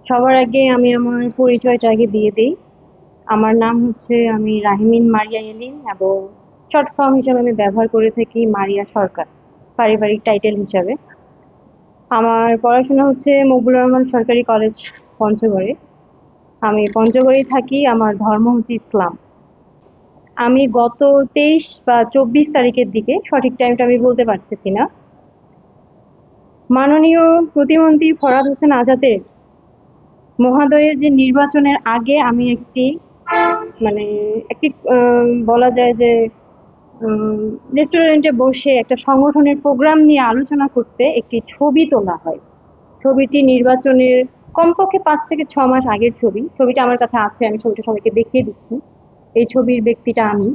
সবার আগে আমি আমার পরিচয়টা আগে দিয়ে দেই। আমার নাম হচ্ছে আমি রাহিমিন মারিয়া এলিন এবং শর্ট ফর্ম হিসেবে আমি ব্যবহার করে থাকি মারিয়া সরকার, পারিবারিক টাইটেল হিসাবে। আমার পড়াশোনা হচ্ছে মকবুল রহমান সরকারি কলেজ, পঞ্চগড়ে। আমি পঞ্চগড়েই থাকি, আমার ধর্ম হচ্ছে ইসলাম। আমি গত 23 বা 24 তারিখের দিকে, সঠিক টাইমটা আমি বলতে পারতেছি না, মাননীয় প্রতিমন্ত্রী ফরহাদ হোসেন আজাদের মহোদয়ের যে নির্বাচনের আগে আমি মানে একটি বলা যায় যে রেস্টুরেন্টে বসে একটা সংগঠনের প্রোগ্রাম নিয়ে আলোচনা করতে একটি ছবি তোলা হয়। ছবিটি নির্বাচনের কমপক্ষে 5 থেকে 6 মাস আগের ছবি। ছবিটা আমার কাছে আছে, আমি ছবিটা সবাইকে দেখিয়ে দিচ্ছি। এই ছবির ব্যক্তিটা আমি।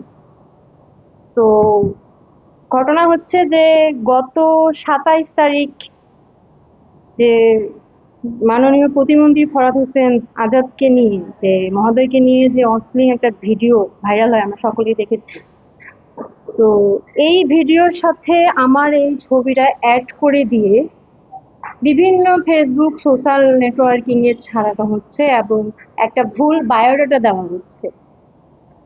তো ঘটনা হচ্ছে যে গত 27 তারিখ যে মাননীয় প্রতিমন্ত্রী ফরহাদ হোসেন আজাদকে নিয়ে, যে মহোদয়কে নিয়ে যে অশ্লীল একটা ভিডিও ভাইরাল হয়, আমরা সকলেই দেখেছি। তো এই ভিডিওর সাথে আমার এই ছবিটা অ্যাড করে দিয়ে বিভিন্ন ফেসবুক সোশ্যাল নেটওয়ার্কিং এ ছাড়ানো হচ্ছে এবং একটা ভুল বায়োডাটা দেওয়া হচ্ছে।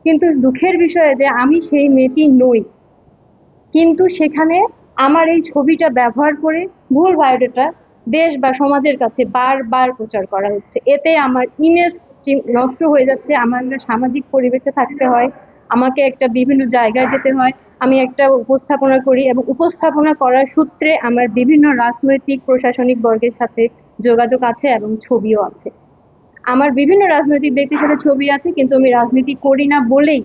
কিন্তু দুঃখের বিষয় যে আমি সেই মেয়েটি নই, কিন্তু সেখানে আমার এই ছবিটা ব্যবহার করে ভুল বায়োডাটা দেশ বা সমাজের কাছে বারবার প্রচার করা হচ্ছে। এতে আমার ইমেজ নষ্ট হয়ে যাচ্ছে। আমার একটা সামাজিক পরিবেশে থাকতে হয়, আমাকে একটা বিভিন্ন জায়গায় যেতে হয়, আমি একটা উপস্থাপনা করি এবং উপস্থাপনা করার সূত্রে আমার বিভিন্ন রাজনৈতিক প্রশাসনিক বর্গের সাথে যোগাযোগ আছে এবং ছবিও আছে। আমার বিভিন্ন রাজনৈতিক ব্যক্তির সাথে ছবি আছে, কিন্তু আমি রাজনীতি করি না বলেই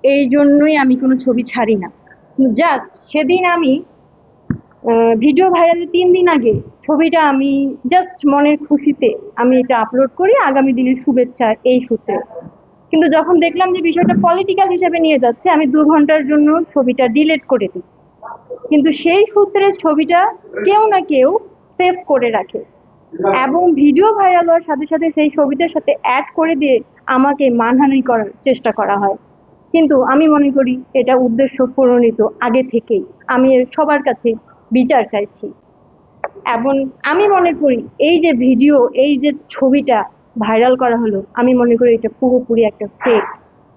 এই জন্যই আমি কোনো ছবি ছাড়ি না। জাস্ট সেদিন আমি ভিডিও ভাইরালের 3 দিন আগে ছবিটা আমি জাস্ট মনের খুশিতে আমি এটা আপলোড করি, আগামী দিনের শুভেচ্ছা এই সূত্রে। কিন্তু যখন দেখলাম যে বিষয়টা পলিটিক্যাল হিসেবে নিয়ে যাচ্ছে, আমি 2 ঘন্টার জন্য ছবিটা ডিলিট করে দিই। কিন্তু সেই সূত্রে ছবিটা কেউ না কেউ সেভ করে রাখে এবং ভিডিও ভাইরাল হওয়ার সাথে সাথে সেই ছবিটার সাথে অ্যাড করে দিয়ে আমাকে মানহানি করার চেষ্টা করা হয়। কিন্তু আমি মনে করি এটা উদ্দেশ্য প্রণোদিত আগে থেকেই। আমি সবার কাছে বিচার চাইছি এবং আমি মনে করি এই যে ভিডিও, এই যে ছবিটা ভাইরাল করা হলো, আমি মনে করি এটা পুরোপুরি একটা ফেক,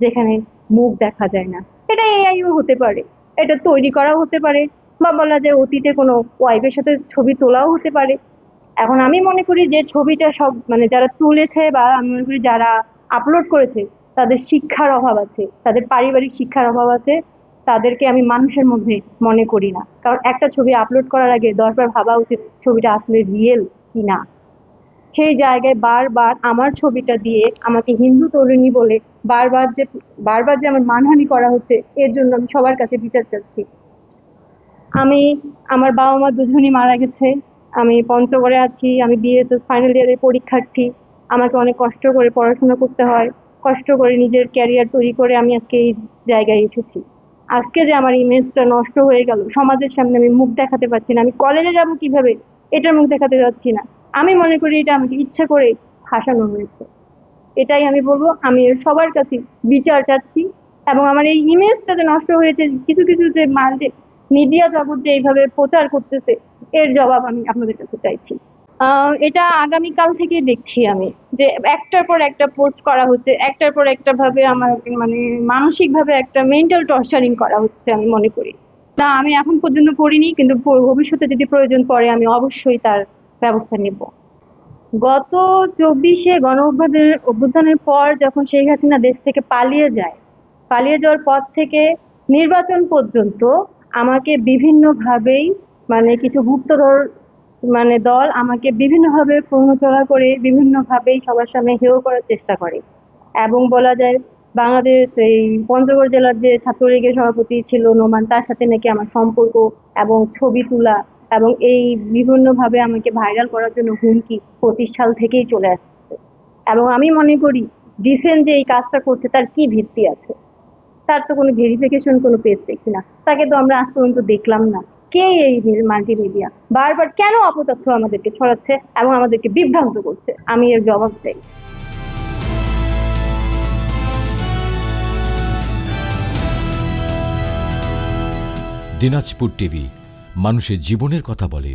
যেখানে মুখ দেখা যায় না। এটা এআইও হতে পারে, এটা তৈরি করাও হতে পারে, বা বলা যায় অতীতে কোনো ওয়াইফের সাথে ছবি তোলাও হতে পারে। এখন আমি মনে করি যে ছবিটা সব মানে যারা তুলেছে বা আমি মনে করি যারা আপলোড করেছে তাদের শিক্ষার অভাব আছে, তাদের পারিবারিক শিক্ষার অভাব আছে। তাদেরকে আমি মানুষের মধ্যে মনে করি না, কারণ একটা ছবি আপলোড করার আগে 10 বার ভাবা উচিত ছবিটা আসলে রিয়েল কি না। সেই জায়গায় বারবার আমার ছবিটা দিয়ে আমাকে হিন্দু তরুণী বলে বারবার যে বারবার যে আমার মানহানি করা হচ্ছে, এর জন্য আমি সবার কাছে বিচার চাচ্ছি। আমি আমার বাবা মা দুজনই মারা গেছে। আমি পঞ্চগড়ে আছি, আমি বিএসএ ফাইনাল ইয়ারের পরীক্ষার্থী। আমাকে অনেক কষ্ট করে পড়াশোনা করতে হয়, কষ্ট করে নিজের ক্যারিয়ার তৈরি করে আমি আজকে এই জায়গায় এসেছি। আজকে যে আমার ইমেজটা নষ্ট হয়ে গেল, সমাজের সামনে আমি মুখ দেখাতে পারছি না, আমি কলেজে যাব কিভাবে এটার মুখ দেখাতে যাচ্ছি না। আমি মনে করি এটা আমাকে ইচ্ছা করে ফাঁসানো হয়েছে। এটাই আমি বলবো, আমি সবার কাছে বিচার চাচ্ছি এবং আমার এই ইমেজটা যে নষ্ট হয়েছে, কিছু কিছু যে মিডিয়া জগৎ যে এইভাবে প্রচার করতেছে, এর জবাব আমি আপনাদের কাছে চাইছি। এটা আগামীকাল থেকে দেখছি আমি যে একটার পর একটা পোস্ট করা হচ্ছে, একটার পর একটা ভাবে আমার মানে মানসিক ভাবে একটা মেন্টাল টর্চারিং করা হচ্ছে। আমি মনে করি না, আমি এখন পর্যন্ত করিনি, কিন্তু ভবিষ্যতে যদি প্রয়োজন পড়ে আমি অবশ্যই তার ব্যবস্থা নেব। গত 24-এ অভ্যুত্থানের পর যখন শেখ হাসিনা দেশ থেকে পালিয়ে যায়, পালিয়ে যাওয়ার পর থেকে নির্বাচন পর্যন্ত আমাকে বিভিন্নভাবেই মানে কিছু গুপ্তধর মানে দল আমাকে বিভিন্নভাবে প্ররোচনা করে, বিভিন্নভাবেই সবার সামনে হেয় করার চেষ্টা করে। এবং বলা যায় বাংলাদেশ এই পঞ্চগড় জেলার যে ছাত্রলীগের সভাপতি ছিল নোমান, তার সাথে নাকি আমার সম্পর্ক এবং ছবি তোলা এবং এই বিভিন্নভাবে আমাকে ভাইরাল করার জন্য হুমকি 25 সাল থেকেই চলে আসছে। এবং আমি মনে করি ডিসেন্ট যে এই কাজটা করছে তার কি ভিত্তি আছে? তার তো কোনো ভেরিফিকেশন, কোনো পেজ দেখছি না, তাকে তো আমরা আজ পর্যন্ত দেখলাম না। কে এই মাল্টিমিডিয়া বারবার কেন অপতথ্য আমাদেরকে ছড়াচ্ছে এবং আমাদেরকে বিভ্রান্ত করছে? আমি এর জবাব চাই। দিনাজপুর টিভি, মানুষের জীবনের কথা বলে।